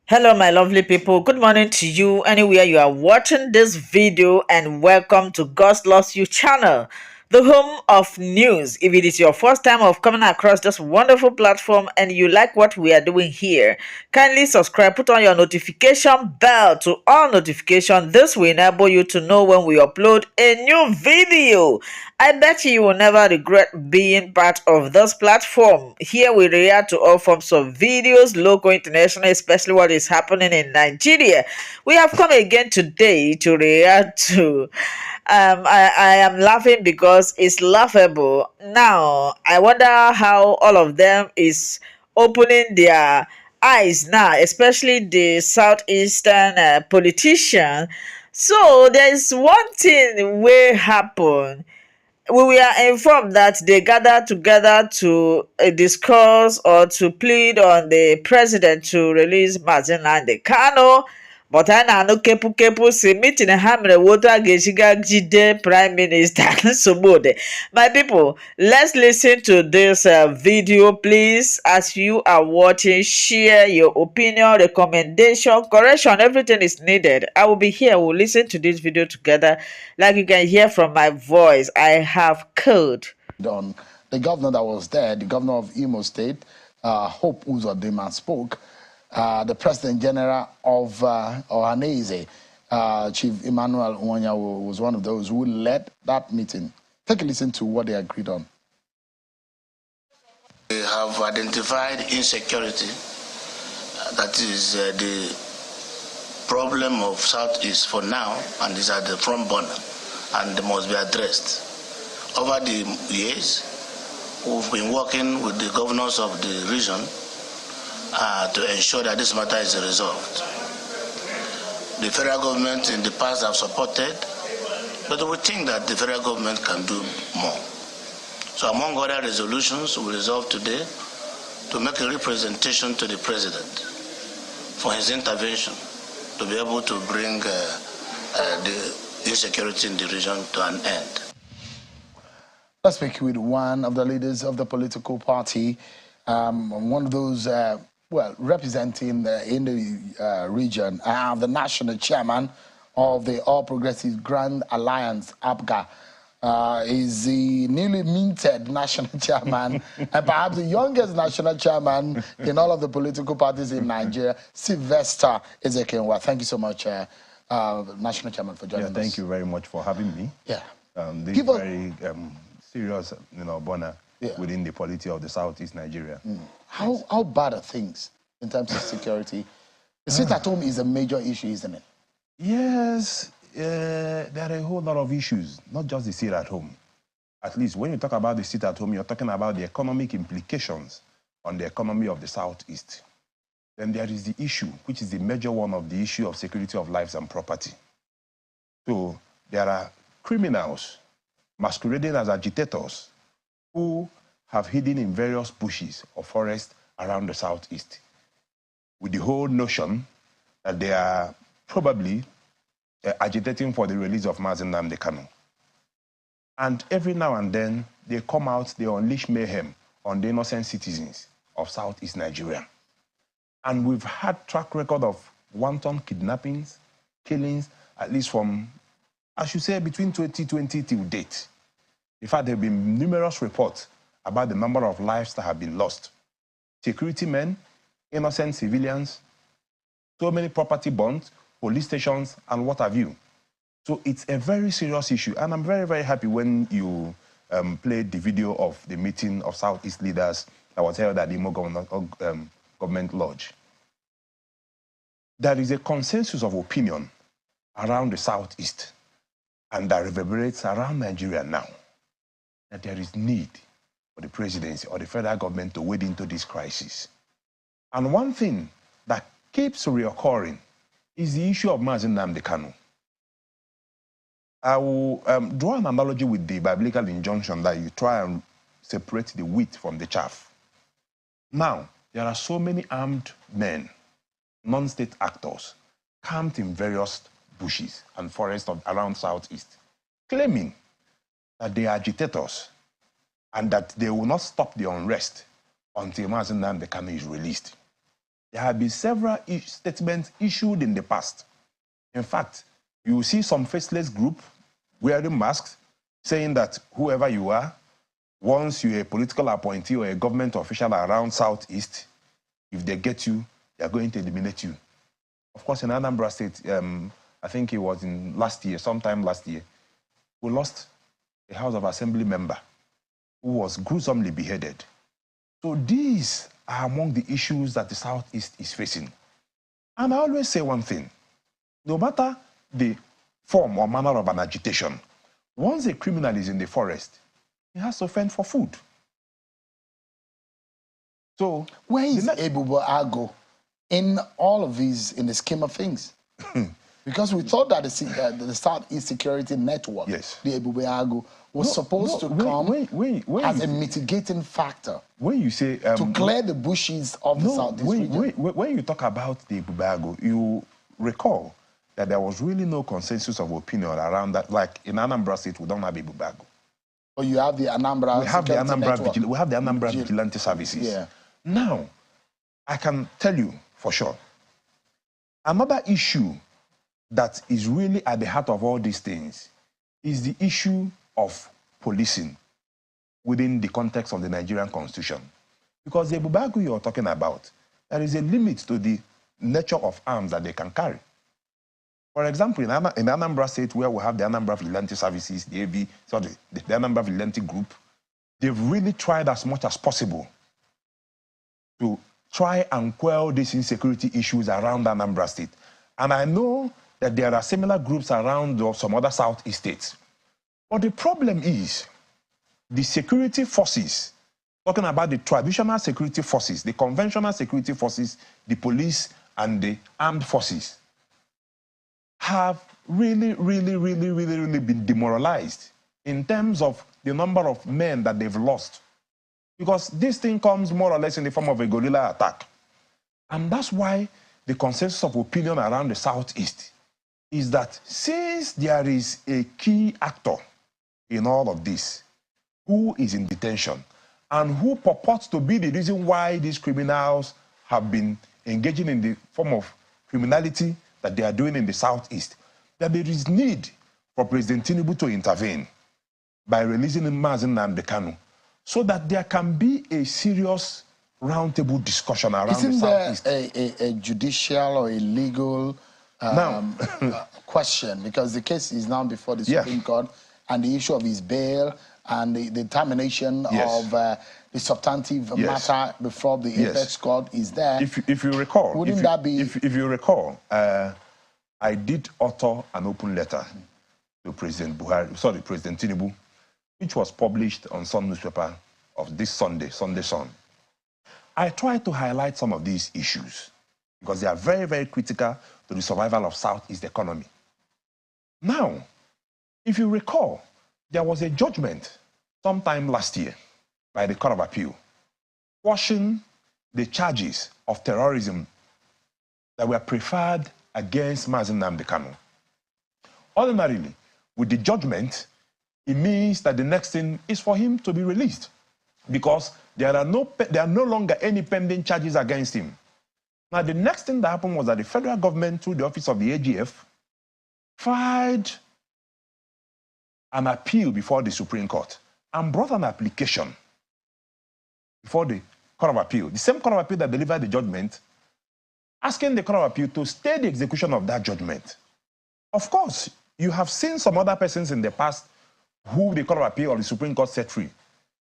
Hello, my lovely people. Good morning to you anywhere you are watching this video, and welcome to God's Loves You channel, the home of news. If it is your first time of coming across this wonderful platform and you like what we are doing here, kindly subscribe, put on your notification bell to all notification. This will enable you to know when we upload a new video. I bet you will never regret being part of this platform. Here we react to all forms of videos, local, international, especially what is happening in Nigeria. We have come again today to react to. I am laughing because it's laughable. Now, I wonder how all of them is opening their eyes now, especially the southeastern politician. So there is one thing will happen. We were informed that they gathered together to discuss or to plead on the president to release Mazi Nnamdi Kanu. But I know kepu si meeting ha mere wotu a ga-ejiga jide prime minister nsogbu dị. My people, let's listen to this video, please. As you are watching, share your opinion, recommendation, correction, everything is needed. I will be here. We'll listen to this video together. Like you can hear from my voice, I have code. On the governor that was there, the governor of Imo State, Hope Uzodinma, spoke. The President General of Ohanese, Chief Emmanuel Nwanyawo, was one of those who led that meeting. Take a listen to what they agreed on. We have identified insecurity, that is the problem of Southeast for now, and is at the front burner, and must be addressed. Over the years, we've been working with the governors of the region to ensure that this matter is resolved. The federal government in the past have supported, but we think that the federal government can do more. So among other resolutions, we resolved today to make a representation to the president for his intervention to be able to bring the insecurity in the region to an end. Let's speak with one of the leaders of the political party, one of those, representing in the region, the national chairman of the All Progressives Grand Alliance, APGA. Is the newly minted national chairman and perhaps the youngest national chairman in all of the political parties in Nigeria, Sylvester Ezekiel. Thank you so much, national chairman, for joining us. Thank you very much for having me. Yeah. This is very serious, bonner within the polity of the Southeast Nigeria. How bad are things in terms of security? The sit at home is a major issue, isn't it? Yes. There are a whole lot of issues, not just the sit at home. At least when you talk about the sit at home, you're talking about the economic implications on the economy of the Southeast. Then there is the issue, which is the major one of the issue of security of lives and property. So there are criminals masquerading as agitators who have hidden in various bushes or forests around the Southeast, with the whole notion that they are probably agitating for the release of Mazi Nnamdi Kanu. And every now and then, they come out, they unleash mayhem on the innocent citizens of Southeast Nigeria. And we've had track record of wanton kidnappings, killings, at least from, I should say, between 2020 till date. In fact, there have been numerous reports about the number of lives that have been lost. Security men, innocent civilians, so many property bonds, police stations, and what have you. So it's a very serious issue, and I'm very, very happy when you played the video of the meeting of Southeast leaders that was held at the Imo Government Lodge. There is a consensus of opinion around the Southeast, and that reverberates around Nigeria now, that there is need for the presidency or the federal government to wade into this crisis. And one thing that keeps reoccurring is the issue of Mazi Nnamdi Kanu. I will draw an analogy with the biblical injunction that you try and separate the wheat from the chaff. Now, there are so many armed men, non-state actors, camped in various bushes and forests around Southeast, claiming that they are agitators and that they will not stop the unrest until Mazi Nnamdi Kanu is released. There have been several statements issued in the past. In fact, you will see some faceless group wearing masks saying that whoever you are, once you're a political appointee or a government official around Southeast, if they get you, they're going to eliminate you. Of course, in Anambra State, I think it was in sometime last year, we lost a House of Assembly member who was gruesomely beheaded. So these are among the issues that the Southeast is facing. And I always say one thing, no matter the form or manner of an agitation, once a criminal is in the forest, he has to fend for food. So where is Ebubo Ago in all of these, in the scheme of things? Because we thought that the Southeast Security Network, yes, the Ebubo Ago, was supposed to come as a mitigating factor. When you say to clear the bushes of the Southeast region. When you talk about the Ebubo Ago, you recall that there was really no consensus of opinion around that. Like in Anambra State, we don't have Ebubo Ago. Or you have the Anambra. We have the Anambra Vigilante Services. Yeah. Now, I can tell you for sure, another issue that is really at the heart of all these things is the issue of policing within the context of the Nigerian Constitution. Because the Ebubo Ago you're talking about, there is a limit to the nature of arms that they can carry. For example, in Anambra State, where we have the Anambra Vigilante Services, the Anambra Vigilante Group, they've really tried as much as possible to try and quell these insecurity issues around Anambra State. And I know that there are similar groups around some other Southeast states. But the problem is the security forces, talking about the traditional security forces, the conventional security forces, the police and the armed forces, have really been demoralized in terms of the number of men that they've lost. Because this thing comes more or less in the form of a guerrilla attack. And that's why the consensus of opinion around the Southeast is that since there is a key actor in all of this, who is in detention, and who purports to be the reason why these criminals have been engaging in the form of criminality that they are doing in the Southeast, that there is need for President Tinubu to intervene by releasing Mazi Nnamdi Kanu, so that there can be a serious roundtable discussion around the Southeast. Isn't there a judicial or a legal question? Because the case is now before the Supreme Court, and the issue of his bail and the termination of the substantive matter before the apex court is there. If you recall, wouldn't that be? If you recall, I did author an open letter to President Tinubu, which was published on some newspaper of this Sunday Sun. I tried to highlight some of these issues because they are very critical to the survival of Southeast economy. Now, if you recall, there was a judgment sometime last year by the Court of Appeal quashing the charges of terrorism that were preferred against Mazi Nnamdi Kanu. Ordinarily, with the judgment, it means that the next thing is for him to be released because there are no longer any pending charges against him. Now, the next thing that happened was that the federal government, through the office of the AGF, filed an appeal before the Supreme Court and brought an application before the Court of Appeal, the same Court of Appeal that delivered the judgment, asking the Court of Appeal to stay the execution of that judgment. Of course, you have seen some other persons in the past who the Court of Appeal or the Supreme Court set free.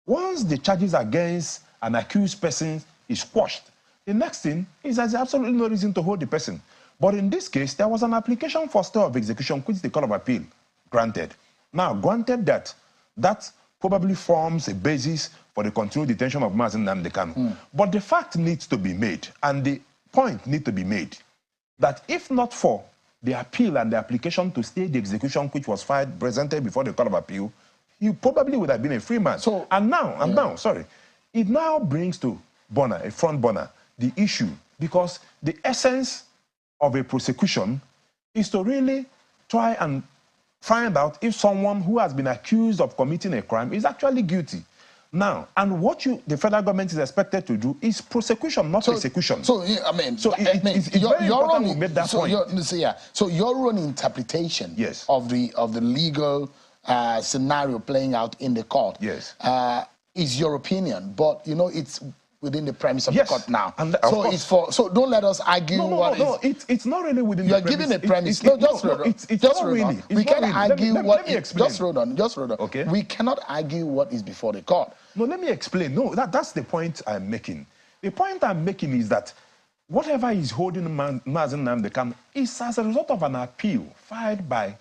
Once the charges against an accused person is quashed, the next thing is there's absolutely no reason to hold the person. But in this case, there was an application for stay of execution which the Court of Appeal granted. Now, granted that probably forms a basis for the continued detention of Mazi Nnamdi Kanu. But the fact needs to be made, and the point needs to be made, that if not for the appeal and the application to stay the execution which was presented before the Court of Appeal, he probably would have been a free man. So, it now brings to a front burner, the issue, because the essence of a prosecution is to really try and find out if someone who has been accused of committing a crime is actually guilty. Now, and what the federal government is expected to do is prosecution, not persecution. So I mean, it's very important we made that point. So your own interpretation of the legal scenario playing out in the court is your opinion, but you know it's within the premise of the court now. And so it's so don't let us argue it's not really within the premise. You're giving a premise. We can't argue what just hold on. Okay. We cannot argue what is before the court. No, let me explain. No, that's the point I'm making. The point I'm making is that whatever is holding Mazi Nnamdi Kanu is as a result of an appeal filed by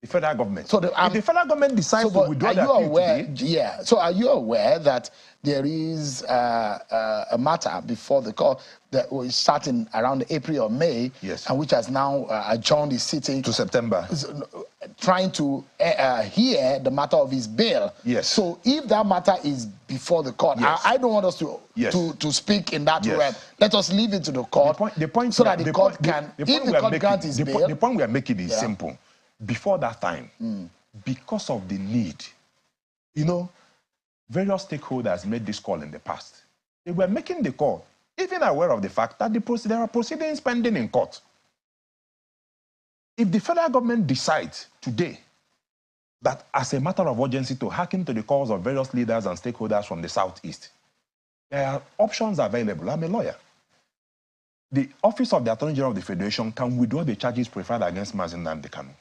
the federal government. So if the federal government decides to withdraw the appeal today, so are you aware that there is a matter before the court that was starting around April or May, and which has now adjourned the sitting to September, trying to hear the matter of his bail? So if that matter is before the court, I don't want us to speak in that way. Let us leave it to the court. The point so that the court can, if the court grants his bail. The point we are making is simple. Before that time, because of the need, you know, various stakeholders made this call in the past. They were making the call, even aware of the fact that there are proceedings pending in court. If the federal government decides today that as a matter of urgency to hearken to the calls of various leaders and stakeholders from the Southeast, there are options available. I'm a lawyer. The Office of the Attorney General of the Federation can withdraw the charges preferred against Mazi Nnamdi Kanu.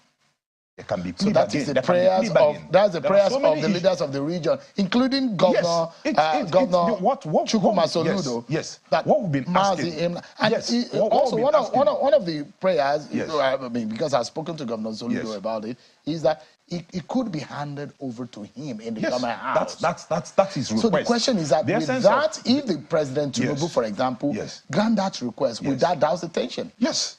There can be so that is the prayers of the leaders of the region, including Governor Chukwuma Soludo. That what we've been asking. Also one of the prayers, I mean, because I've spoken to Governor Soludo about it, is that it could be handed over to him in the government house. That's his request. So the question is that if the President Tinubu, for example, grant that request, would that douse the tension? Yes.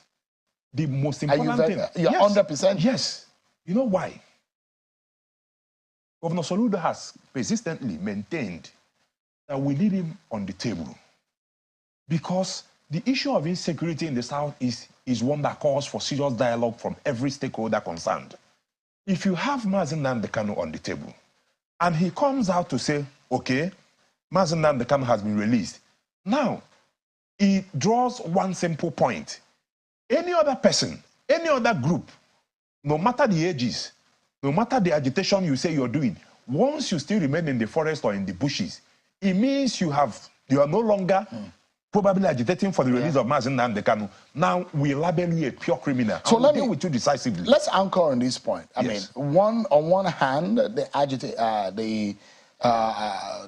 The most important thing. You're 100%? Yes. You know why? Governor Soludo has persistently maintained that we need him on the table because the issue of insecurity in the South is one that calls for serious dialogue from every stakeholder concerned. If you have Mazi Nnamdi Kanu on the table and he comes out to say, okay, Mazi Nnamdi Kanu has been released. Now, he draws one simple point. Any other person, any other group, no matter the ages, no matter the agitation you say you're doing, once you still remain in the forest or in the bushes, it means you are no longer probably agitating for the release of Mazi Nnamdi Kanu. Now we label you a pure criminal. So let me deal with you decisively. Let's anchor on this point. I mean, on one hand,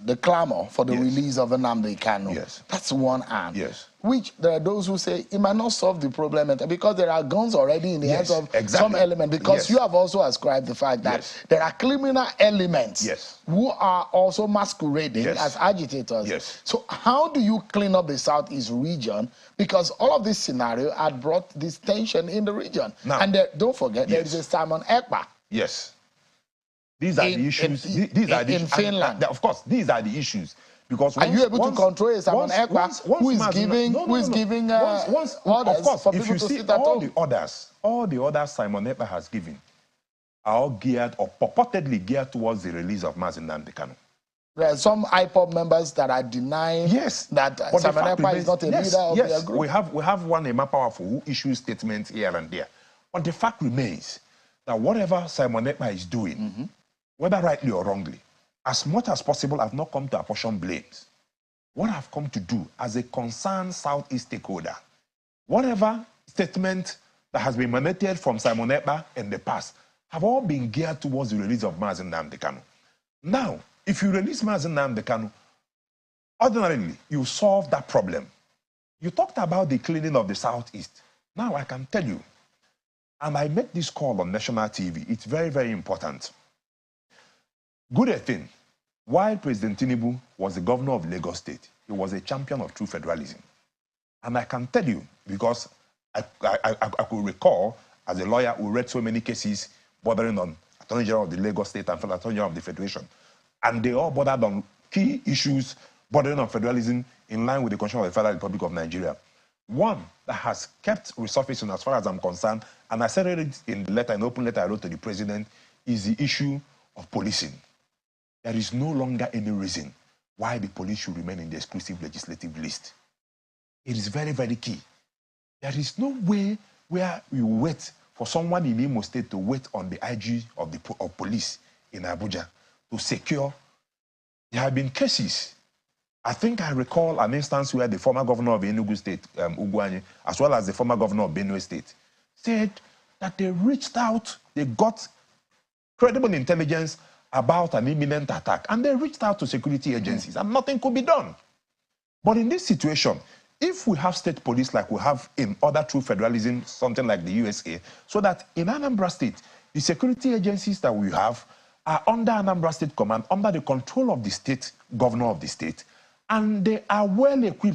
the clamor for the release of Nnamdi Kanu. That's one hand. Which there are those who say it might not solve the problem because there are guns already in the hands of some element. Because you have also ascribed the fact that there are criminal elements who are also masquerading as agitators. So how do you clean up the Southeast region? Because all of this scenario had brought this tension in the region. Now, and don't forget, there is a Simon Ekpa. These are the issues. These are the issues. In Finland. Of course, these are the issues. Because are you able to control Simon Ekpa who is giving orders for people to sit at home? All the orders Simon Ekpa has given are all geared or purportedly geared towards the release of Mazi Nnamdi Kanu. There are some IPOB members that are denying that Simon Ekpa is not a leader of their group. We have one Emma Powerful who issues statements here and there. But the fact remains that whatever Simon Ekpa is doing, whether rightly or wrongly, as much as possible, I've not come to apportion blames. What I've come to do as a concerned Southeast stakeholder, whatever statement that has been emanated from Simon Ekpa in the past have all been geared towards the release of Mazi Nnamdi Kanu. Now, if you release Mazi Nnamdi Kanu, ordinarily, you solve that problem. You talked about the cleaning of the Southeast. Now, I can tell you, and I make this call on national TV, it's very, very important. Good thing, while President Tinubu was the governor of Lagos State, he was a champion of true federalism. And I can tell you, because I could recall, as a lawyer who read so many cases bordering on Attorney General of the Lagos State and Attorney General of the Federation, and they all bordered on key issues bordering on federalism in line with the Constitution of the Federal Republic of Nigeria. One that has kept resurfacing as far as I'm concerned, and I said it in the letter, an open letter I wrote to the president, is the issue of policing. There is no longer any reason why the police should remain in the exclusive legislative list. It is very, very key. There is no way where you wait for someone in Imo State to wait on the IG of police in Abuja to secure. There have been cases. I think I recall an instance where the former governor of Enugu State, Ugwuanyi, as well as the former governor of Benue State, said that they reached out, they got credible intelligence about an imminent attack, and they reached out to security agencies, and nothing could be done. But in this situation, if we have state police like we have in other true federalism, something like the USA, so that in Anambra State, the security agencies that we have are under Anambra State Command, under the control of the state governor of the state, and they are well equipped